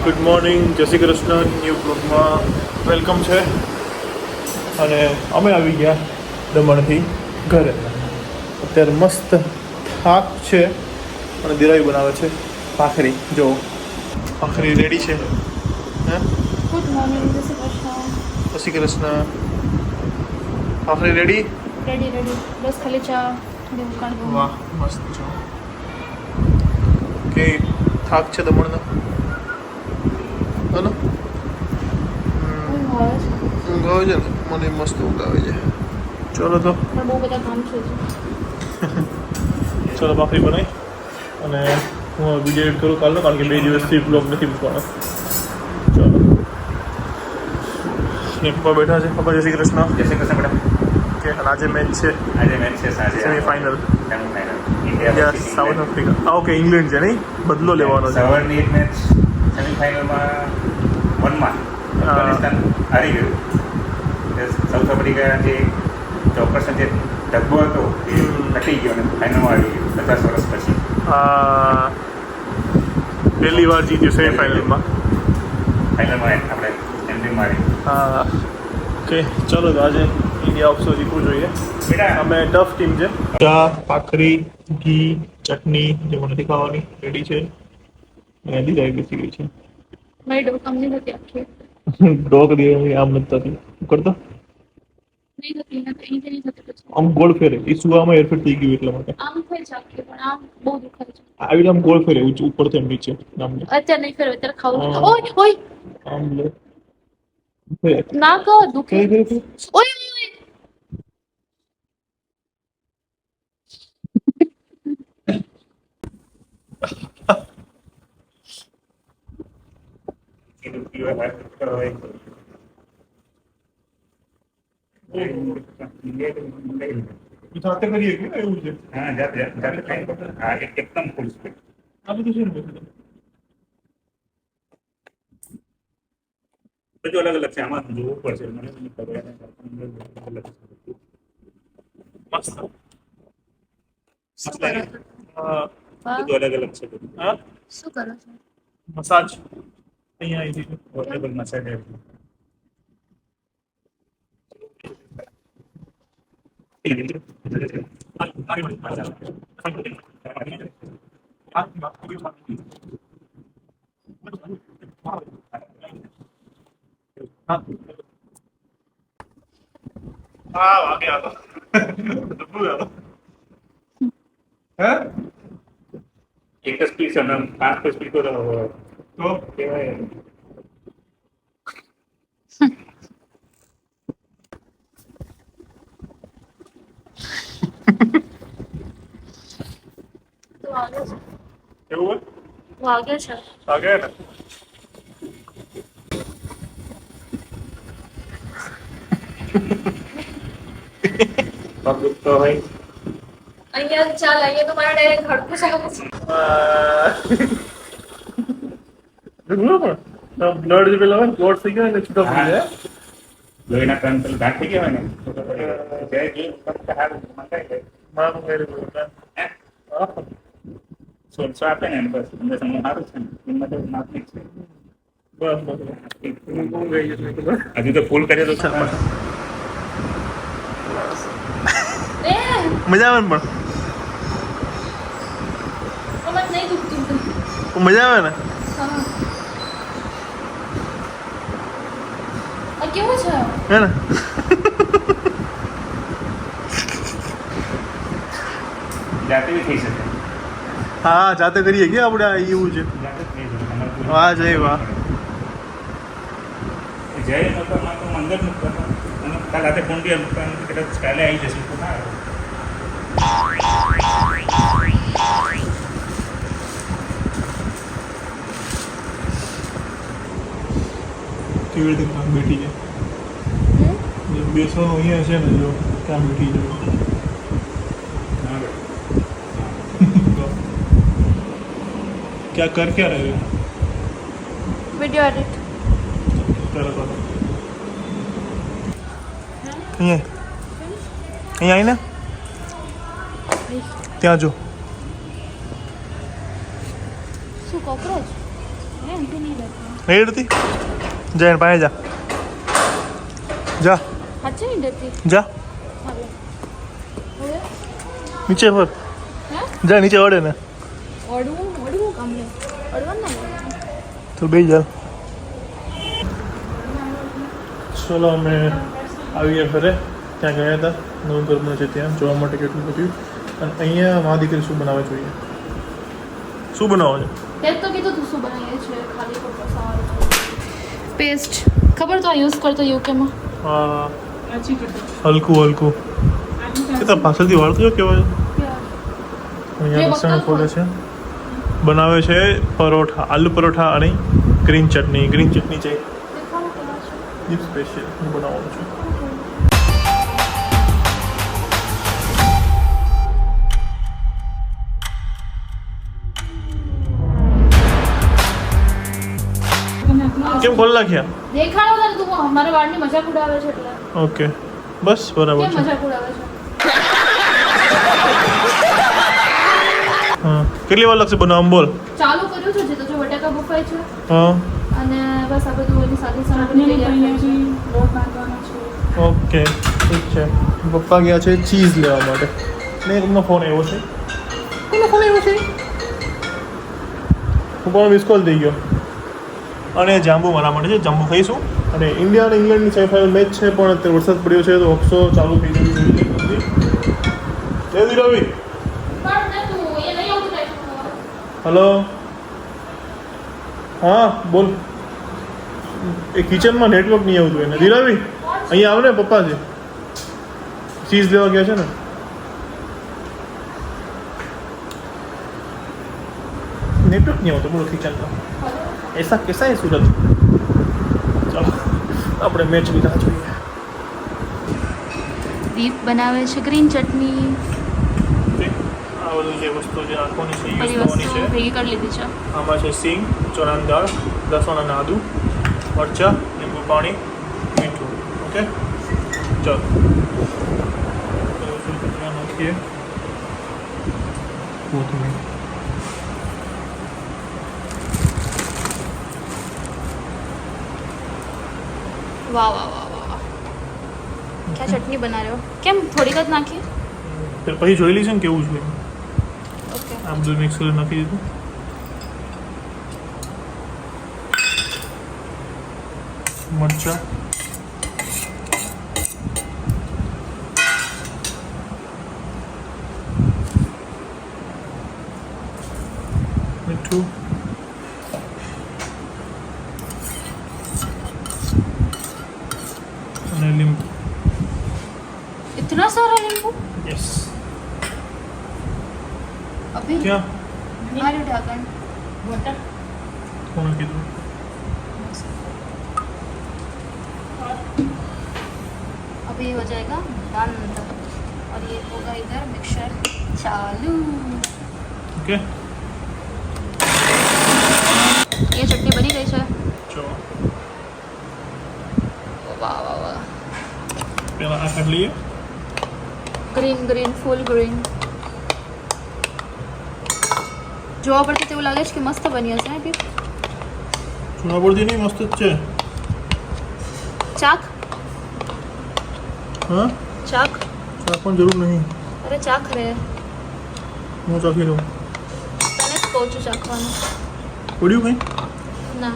Good morning, જય Shri Krishna. New બ્લોગમાં welcome છે. અને અમે આવી ગયા દમણથી ઘરે. અત્યારે મસ્ત થાક છે અને દિરાઈ બનાવે છે ભાખરી. જો ભાખરી રેડી છે. હે, ગુડ મોર્નિંગ, જય શ્રી કૃષ્ણ. જય શ્રી કૃષ્ણ. ભાખરી રેડી? રેડી. બસ ખાલી ચા દેવું કાઢવું. વાહ, મસ્ત છો. કે થાક છે દમણનો? હલો, ઊંઘ આવે છે. ઊંઘ આવે છે ને? મને મસ્ત ઊંઘ આવે છે. ચલો તો પણ બહુ બધા કામ છે હજી. ચલો ભાખરી બનાવી અને હું વિડીયો એડિટ કરું કાલનો, કારણ કે 2 દિવસથી બ્લોગ નથી મૂકવાનો. ચલો, પપ્પા બેઠા છે. પપ્પા, જય શ્રી કૃષ્ણ. જય શ્રી કૃષ્ણ મેડમ. કે આજે મેચ છે, આજે મેચ છે સાંજે semifinal. Semifinal India south Africa. Okay, England છે નહીં? બદલો લેવાનો છે. સવારની એક મેચ સેમીફાઇનલમાં 1-માં અફઘાનિસ્તાન હારી ગયું. સાઉથ આફ્રિકા જે 4% જે ડબ્બો હતો એ ઘટી ગયો અને ફાઇનલમાં આવી ગયો 50 વર્ષ પછી. પહેલી વાર જીત્યું સેમીફાઇનલમાં. ફાઇનલમાં આપણે એન્ટ્રી મારી. ઓકે, ચલો તો આજે ઇન્ડિયા ઓપ્સો જીતવું જોઈએ. બેટા અમે ટફ ટીમ છે. ચા, ભાખરી, ઘી, ચટણી જે મને નથી ખાવાની રેડી છે. અને દિરાઈ બેસી ગઈ છે. મારી ડોકમ નહીં થતી આખી. ડોક દિરાઈ આમ નથી થતી. કરતો નહીં થતી નહીં થતી પછી આમ ગોળ ફેરે. એ સુવામાં હેરફેર થઈ ગયું એટલા માટે. આમ થઈ છે આખી, પણ આમ બહુ દુખાય છે. આવી રીતે આમ ગોળ ફેરે ઉપરથી એમ નીચે. આમ લે. અત્યારે નહીં ફેરવે, અત્યારે ખાવું. હા. ઓય આમ લે. ફેર. ના કહો દુખે. ફેર. ઓય જાતે કરીએ કે એવું છે? હા જાતે થાય. હા એકદમ ફૂલ સ્પીડ. આ બધું છે ને બધું? બધું અલગ અલગ છે. આમાં જોવું પડશે. મને નહીં ખબર. અલગ છે. મસ્ત. શું કરો છો? હા. બધું અલગ અલગ છે. બધું હા, શું કરો છો? મસાજ અહીંયા આવી દીધું. પોર્ટેબલ મસાજ હા, વાગે આલો. હે? એક જ સ્પીડ છે ને 5 સ્પીડ તો કહેવાય. તો વાગે છે. એવું વાગે છે. વાગે ને? પગ તો હોય. અહીંયા ચાલ, અહીંયા તો મારા ડાયરેક્ટ હડકું ચાલે છે. બ્લડ જે પેલા હોય ને ક્લોટ થઈ ગયા ને છૂટા પડી જાય. લોહીના કંટ્રોલ ઘાટ થઈ ગયા હોય ને જય જે હારું મંગાઈ જાય. મારું મેરે બોલ. હા, 1600 આપે ને બસ અંદર સારું છે ને કિંમત માપની છે. બસ બસ. હું કોણ ગઈ છે ખબર? હજુ તો ફૂલ કરે તો છે. એ મજા આવે ને? પણ મને નહીં દુખતું. મજા આવે ને? હા. આ કેવું છે? હે ને? જાતે બી થઈ શકે. હા, જાતે કરીએ કે આપણે આ એવું છે. જાતે જ થઈ શકે. તમારે કોઈ વાહ જય વાહ. જય નતો માં તો મંગળ મુક્ત અને કાલ રાતે ફોન બી કદાચ કાલે આવી જશે તો ના આવે. કેવી રીતે કામ બેઠી છે? બેસવાનું અહીંયા છે ને, જો ક્યાં બેઠી છે. क्या कर क्या रहे हो? Video edit. કરો કરો. અહીંયા આવીને ત્યાં જો. શું કોકરોચ? હે आंटी नहीं रहती नहीं डरती जा इन पाए जा जा अच्छा नहीं डरती जा नीचे पर जा नीचे ओढ़े ना ઓડવું કામ લે ઓડવાનું ના તો બેસી જા ચલો અમે આવી ગયા ઘરે ત્યાં ગયા હતા નવું ઘર બને છે ત્યાં જોવા માટે કેટલું બધું અને અહીંયા મા દીકરી શું બનાવે જોઈએ શું બનાવો છે તે તો કીધું તું શું બનાવીએ છે ખાલી ખોટો સવાલ પેસ્ટ ખબર તો આ યુઝ કરતો યુકે માં હા હલકું હલકું કે તો પાછળથી વાળતું કેવાય અહીંયા લસણ ખોલે છે બનાવે છે પરોઠા આલુ પરોઠા અને ગ્રીન ચટણી છે એ સ્પેશિયલ હું બનાવવાનું છું કેમ ખોલ નાખ્યા દેખાડો તારે તું અમારા વાળની મજાક ઉડાવે છે એટલે ઓકે બસ બરાબર કેમ છે મજાક ઉડાવે છે હા કેટલી વાર લાગશે બનાવવામાં બોલ ચાલુ કર્યું છે જે તો જો બટાકા બફાય છે હા અને બસ આ બધું એની સાથે સાંભળી તૈયાર છે લોટ બાંધવાનો છે ઓકે ઠીક છે પપ્પા ગયા છે ચીઝ લેવા માટે ને તમને ફોન આવ્યો છે પપ્પાનો મિસ કોલ થઈ ગયો અને જાંબુ મારા માટે છે જાંબુ ખાઈશું અને ઇન્ડિયા અને ઇંગ્લેન્ડની સેમીફાઇનલ મેચ છે પણ અત્યારે વરસાદ પડ્યો છે તો ઓક્સો ચાલુ થઈ જવી જોઈએ જલ્દી રવિ પણ ને તું એ નહીં આવતું ટાઈમ હલો હા બોલ એ કિચનમાં નેટવર્ક નહીં આવતું એને ધીરાવી અહીંયા આવ ને પપ્પા છે ચીઝ લેવા ગયા છે ને નેટવર્ક નહીં આવતું બોલો કિચનમાં ऐसा कैसा है सूरज चलो આપણે મેચ ની રાહ જોઈએ દીપ બનાવે છે ગ્રીન ચટણી આ બધું જે વસ્તુ જે નાખવાની છે બધી યુઝ કરવાની વસ્તુ છે ભેગી કરી લીધી છે આમાં છે સિંગ ચણાની દાળ લસણ અને આદુ મરચાં લીંબુ પાણી મીઠું ઓકે ચાલો નાખીએ કોથમીર વાહ વાહ વાહ વાહ क्या चटनी बना रहे हो કેમ થોડીક જ નાખી फिर પછી જોઈ લઈશું ને કેવું છે ઓકે આ બધું મિક્સ કરી નાખી દીધું મરચાં મીઠું અને લીંબુ इतना सारा नींबू યસ अभी ક્યાં हमारे ढक्कन કોણે કીધું अभी हो जाएगा बंद और ये होगा इधर मिक्सर चालू ઓકે ये चटनी बनी गई है જો वाह वाह वाह પહેલાં આ કાઢી લઈએ ગ્રીન ગ્રીન ફૂલ ગ્રીન જોવા પડતી તેવું લાગે છે કે મસ્ત બની હશે ને ચૂના પડતી નહીં મસ્ત જ છે ચાક હા ચાક ચા પણ જરૂર નહીં અરે ચાખ રે હું ચાખી લઉં તને જ કહું છું ચાખવાનું પડ્યું કંઈ ના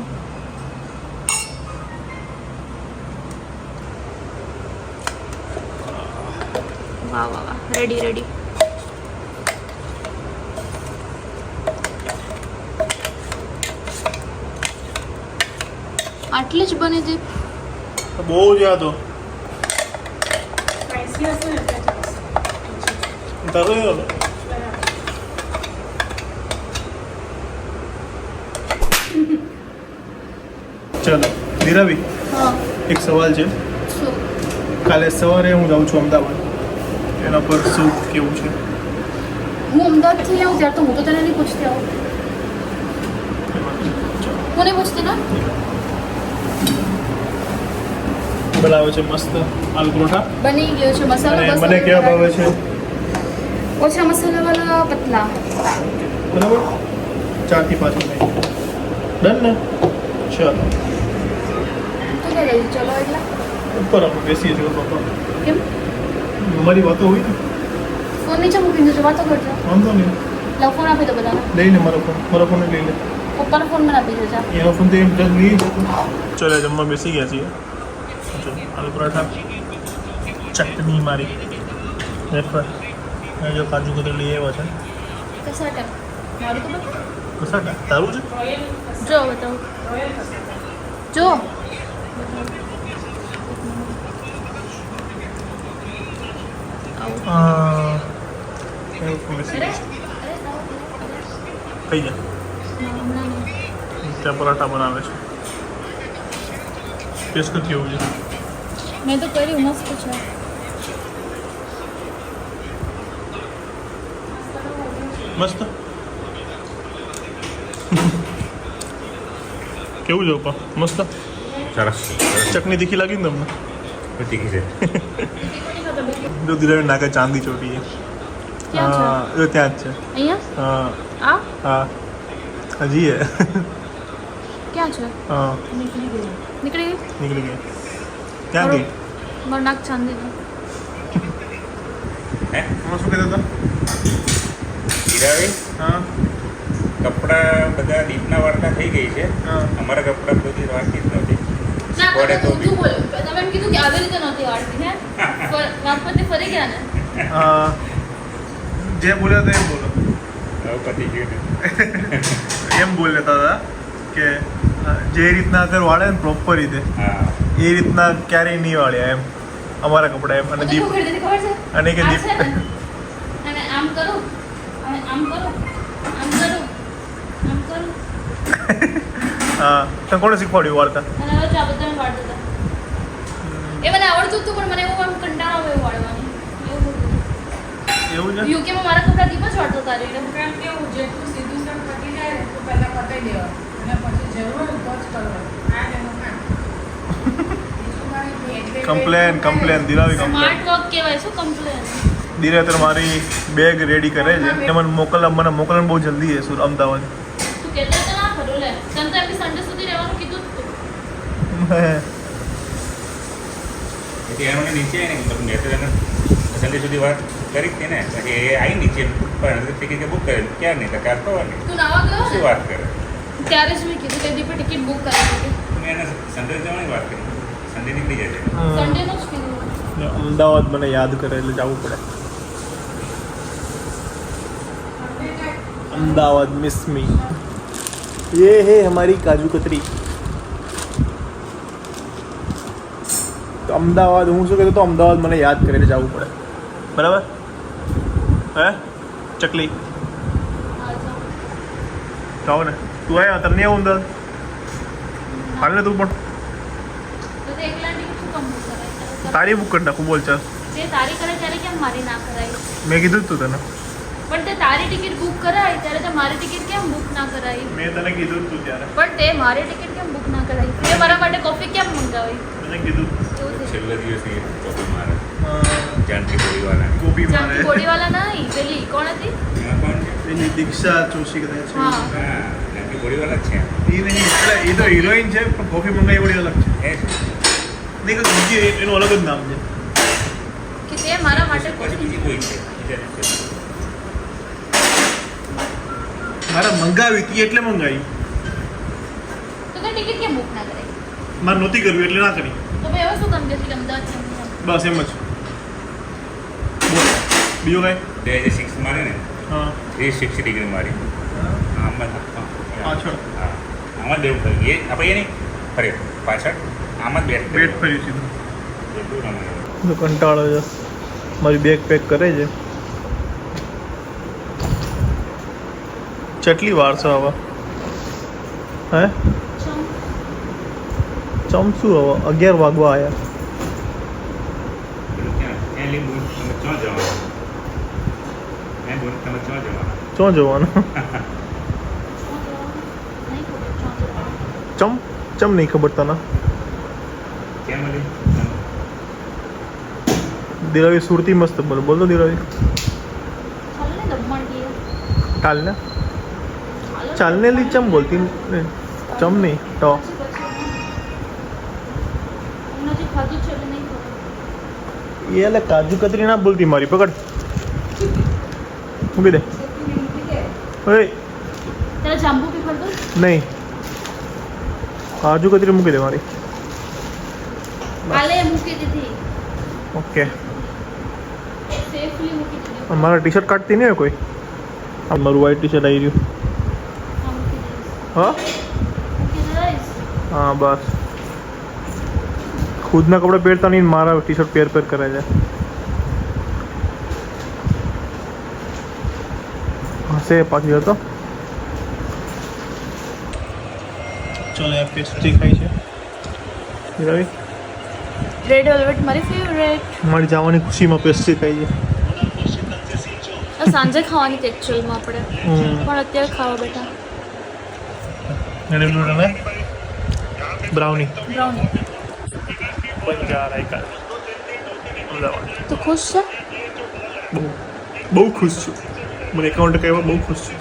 વાહ વાહ વાહ રેડી રેડી આટલી જ બની હતી બહુ જ યાદ હો તારો ચાલો ધીરાવી હા એક સવાલ છે શું કાલે સવારે હું જાઉં છું અમદાવાદ એના પર શું કેવું છે હું અમદાવાદથી આવું ત્યારે તો હું તો તને નહીં પૂછતી આવું હું નહીં પૂછતી ને બનાવે છે મસ્ત આલુ પરોઠા બની ગયો છે મસાલો અને બસ મને કેવા ભાવે છે ઓછા મસાલાવાળા પતલા બરાબર 4 થી 5 મિનિટ ડન ને ચાલો તું કે ગઈ ચલો એટલે ઉપર આપણે બેસીએ છીએ પપ્પા કેમ અમારી વાતો હોય ને ફોન નીચે મૂકીને જજો વાતો કરજો વાંધો નહીં લવ ફોન આપી દો બધાને લઈ લે મારો ફોન લઈ લે પપ્પાનો ફોન મને આપી દેજો એનો ફોન તો એમ જલ્દ નહીં જતો ચલો જમવા બેસી ગયા છીએ જો આલુ પરાઠા ચટણી મારી રેફર જો કાજુ કતરી લઈ આવ્યો છે કસાટા મારું તો બતાવો કસાટા તારું છે જો બતાવો જો થઈ જાય ત્યાં પરાઠા બનાવે છે ટેસ્ટ તો કેવું છે મેં તો કર્યું મસ્ત છે મસ્ત કેવું છે પપ્પા મસ્ત સરસ ચટણી તીખી લાગી ને તમને તીખી છે જો ધીરે નાકે ચાંદી ચોટી છે ક્યાં છે હા એ ત્યાં જ છે અહીંયા હા આ હા હજી હે ક્યાં છે હા નીકળી ગઈ નીકળી ગઈ ક્યાં ગઈ મારું નાક ચાંદી છે હે એમાં શું કહેતા હતા હીરાવી હા કપડાં બધા દીપના વાળતા થઈ ગઈ છે હા અમારા કપડાં બધી વાળતી જ નહોતી ના પડે તો તું બોલ તમે એમ કીધું કે આવી રીતે નહોતી વાળતી હે વાત પરથી ફરી ગયા ને જે બોલ્યા હતા એમ બોલો હવે પતી ગયું ને. એમ બોલ લેતા હતા કે જે રીતના અગર વાળે ને પ્રોપર રીતે હા એ રીતના ક્યારેય નહીં વાળ્યા એમ અમારા કપડા એમ અને મને દીપ શું કરી દીધી ખબર છે અને કે આ દીપ છે ને, અને આમ કરું અને આમ કરું આમ કરું આમ કરું હા તને કોણે શીખવાડ્યું વાળતા અને હવે જો આ બધાને વાળતા હતા એ મને આવડતું હતું પણ મને એવું આમ કંટાળો આવ્યો વાળવાની એવું એવું છે યુકેમાં મારા કપડા દીપ જ વાળતા હતા એટલે કેમ કેવું જેટલું સીધું સર પતી જાય ને તો પહેલા પતાઈ દેવા અને પછી જરૂર હોય તો જ કરવાનું આ જ એનું કામ બીજું કાંઈ નહીં. એટલે કમ્પ્લેન દિલાવી સ્માર્ટ કમ્પ્લેન વર્ક કહેવાય શું કમ્પ્લેન ધીરે અત્યારે મારી બેગ રેડી કરે છે એ મને મોકલવાનું બહુ જલ્દી છે સુર અમદાવાદ તું કહેતા તો ના ખરું લે તને તો એમની સન્ડે સુધી રહેવાનું કીધું જ તું પછી એને મને નીચે ને મેં તો એને સન્ડે સુધી વાત કરી જ હતી ને પછી એ આવી નીચે પણ ટિકિટ બુક કરે ક્યાં નહીં તો કાલ થવાની તું નાવા ગયો શું ને વાત કરે ત્યારે જ મેં કીધું કે દીપે ટિકિટ બુક કરાવી હતી મેં એને સન્ડે જવાની વાત કરી સન્ડે નીકળી જશે સન્ડેનું જ કીધું અમદાવાદ મને યાદ કરે એટલે જવું પડે અમદાવાદ મિસ મી ये है हमारी काजू कतरी તો અમદાવાદ હું શું કહેતો તો અમદાવાદ મને યાદ કરીને જવું પડે બરાબર હે ચકલી જાઓ ને તું આવ્યા તને નહીં આવું અમદાવાદ હાલ ને તું પણ તો તે એકલા ટિકિટ શું કમ બુક કરાય તારી બુક કરી નાખું બોલ ચાલ તે તારી કરે ત્યારે કેમ મારી ના કરાય મેં કીધું જ તું તને પણ તે તારી ટિકિટ બુક કરાય ત્યારે તે મારી ટિકિટ કેમ બુક ના કરાય મેં તને કીધું જ તું ત્યારે પણ તે મારી ટિકિટ કેમ બુક ના કરાય તે મારા માટે કોફી કેમ મંગાવી તને કીધું એવું છે છેલ્લા દિવસે ચોપી મારે હા, જાનકી બોલીવાલા ગોપી જાનકી મારે બોડીવાલા નહીં પેલી કોણ હતી એમાં કોણ છે એની દીક્ષા જોશી કદાચ છે હા હા જાનકી બોલીવાલા જ છે એ નહીં એટલે એ તો હિરોઈન છે પણ કોફી મંગાવી વળી અલગ છે એ છે નહીં કે બીજી એનું અલગ જ નામ છે કે તે મારા માટે પછી કોફી બીજી કોઈ છે બીજા છે મારે મંગાવી હતી એટલે મંગાવી તો તે ટિકિટ કેમ બુક ના કરાય મારે નહોતી કરવી એટલે ના કરી તો ભાઈ હવે શું કામ છે અમદાવાદ કેમ નહીં? બસ એમ જ બોલ બીજું કાંઈ 2006 મારે ને હા 360 ડિગ્રી મારી આમાં પાછળ હા આમાં દેવું થયું એ આપણે એ નહીં ફરે પાછળ આમાં જ બેટ પેટ ફર્યું સીધું એટલું રમાય કંટાળો છે મારી બેગ પેક કરે છે ચટલી વાર છે હવે હે ચમ. ચમચું હવે 11 વાગવા આવ્યા પેલું ક્યાં ત્યાં લીંબુ તમે ક્યાં જવાનું મેં બોલું તમે ક્યાં જવાનું ચો જવાનું નહીં ખબર ચમ ચમ નહીં ખબર તને ક્યાં મળી દિરાવી સુરતી મસ્ત બોલો બોલ તો દિરાવી ચાલ ને દમણ ગઈએ ચાલ ને ચાલને લી ચમ બોલતી ને ચમની તો હમણાં જે ખાધું છે એટલે નહીં ખબર. એ એટલે કાજુ કતરી ના બોલતી મારી પકડ મૂકી દે ઓય તારે જાંબુ પીપર દો. નહીં કાજુ કતરી મૂકી દે મારી કાલે મૂકી દીધી, ઓકે સેફલી મૂકી દીધી. મારા ટી શર્ટ કાઢતી નહીં હોય કોઈ આ મારું વ્હાઈટ ટી શર્ટ આવી રહ્યું હા, મૂકી દઈશ. હા મૂકી દઈશ. હા બસ ખુદના કપડાં પહેરતા નહીં મારા ટી શર્ટ પહેર કરે છે હશે પાછી હતો ચાલો યાર પેસ્ટ્રી ખાઈ છે રવિ રેડ વેલ્વેટ મારી ફેવરેટ. મારી જવાની ખુશીમાં પેસ્ટ્રી ખાઈ છે સાંજે ખાવાની હતી એકચ્યુઅલમાં આપણે, પણ અત્યારે ખાવા બેઠા. Brownie brownie. અમદાવાદ તો ખુશ છે? બહુ ખુશ છું મને એકાઉન્ટ કહેવા બહુ ખુશ છું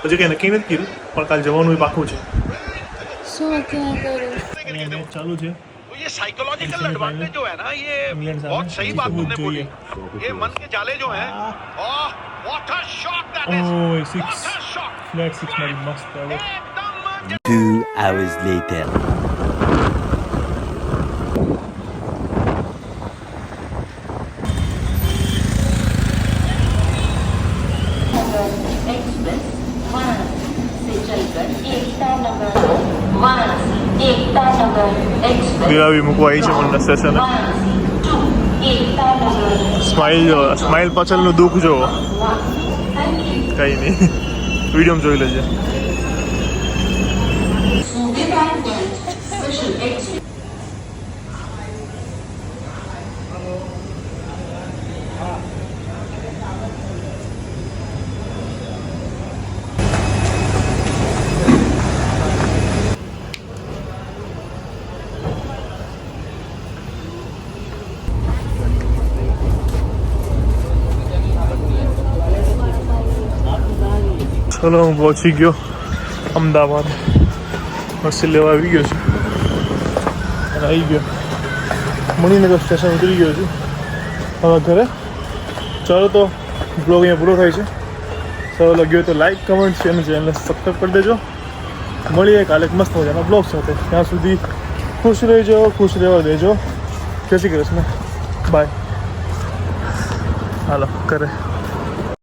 હજી કંઈ નક્કી નથી કર્યું પણ કાલ જવાનું એ પાકું છે શું ક્યાં કર્યું? મેચ ચાલુ છે तो ये साइकोलॉजिकल एडवांटेज जो है ना ये इंग्लैंड से बहुत आना, सही इसको बात तुमने बहुत बोली चाहिए। ये मन के जाले जो हैं oh what a shot that is ઓય six what a shot flat six મારી મસ્ત હવે एकदम 2 hours later. एक्सप्रेस वाराणसी से चलकर एकता नगर वाराणसी एकता नगर एक्सप्रेस દિરાવી મૂકવા આવી છે મને station Varanasi to Ekta Nagar smile જો સ્માઇલ પાછળનું દુઃખ જો કંઈ નહીં વિડીયોમાં જોઈ લેજે स्पेशल एक्सप्रेस ચલો હું પહોંચી ગયો અમદાવાદ હર્ષિલ લેવા આવી ગયો છું અને આવી ગયો મણિનગર સ્ટેશન ઉતરી ગયો છું હવે ઘરે ચાલો તો બ્લોગ અહીંયા પૂરો થાય છે સારો લાગ્યો હોય તો લાઈક કમેન્ટ છે અને ચેનલને સબસ્ક્રાઈબ કરી દેજો મળીએ કાલે એક મસ્ત મજાના બ્લોગ સાથે ત્યાં સુધી ખુશ રહેજો ખુશ રહેવા દેજો જય શ્રી કૃષ્ણ બાય હાલો કરે